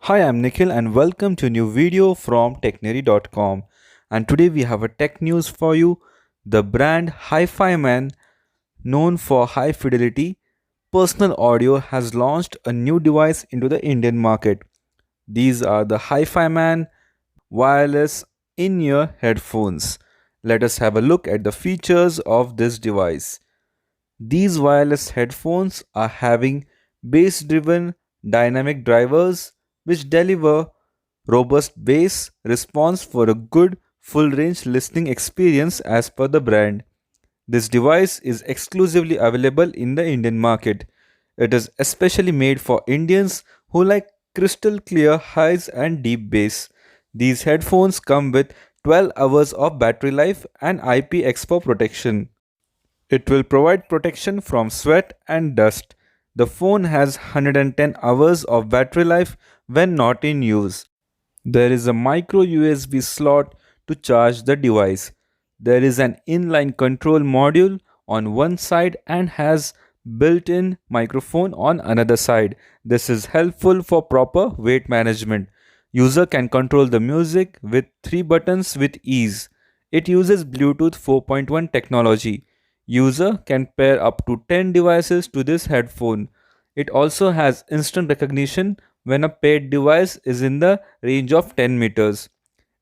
Hi, I'm Nikhil and welcome to a new video from Technary.com. And today we have a tech news for you. The brand HIFIMAN, known for high fidelity personal audio, has launched a new device into the Indian market. These are the HIFIMAN wireless in-ear headphones. Let us have a look at the features of this device. These wireless headphones are having bass driven dynamic drivers which deliver robust bass response for a good full range listening experience as per the brand. This device is exclusively available in the Indian market. It is especially made for Indians who like crystal clear highs and deep bass. These headphones come with 12 hours of battery life and IPX4 protection. It will provide protection from sweat and dust. The phone has 110 hours of battery life when not in use. There is a micro USB slot to charge the device. There is an inline control module on one side and has built-in microphone on another side. This is helpful for proper weight management. User can control the music with 3 buttons with ease. It uses Bluetooth 4.1 technology. User can pair up to 10 devices to this headphone. It also has instant recognition when a paired device is in the range of 10 meters.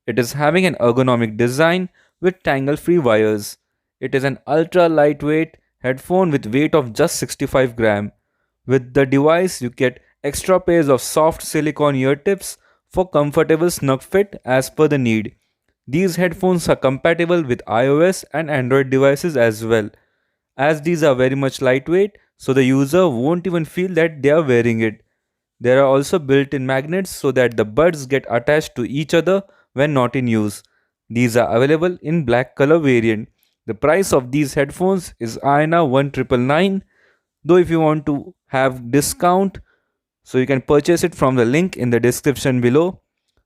It is having an ergonomic design with tangle-free wires. It is an ultra lightweight headphone with weight of just 65 gram. With the device, you get extra pairs of soft silicone ear tips for comfortable snug fit as per the need. These headphones are compatible with iOS and Android devices as well. As these are very much lightweight, so the user won't even feel that they are wearing it. There are also built-in magnets so that the buds get attached to each other when not in use. These are available in black color variant. The price of these headphones is INR 1999, though if you want to have discount, so you can purchase it from the link in the description below.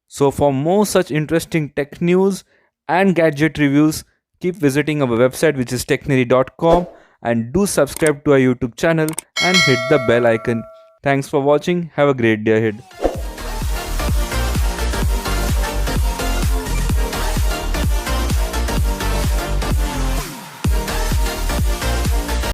So for more such interesting tech news and gadget reviews, keep visiting our website, which is technary.com, and do subscribe to our YouTube channel and hit the bell icon. Thanks for watching. Have a great day ahead.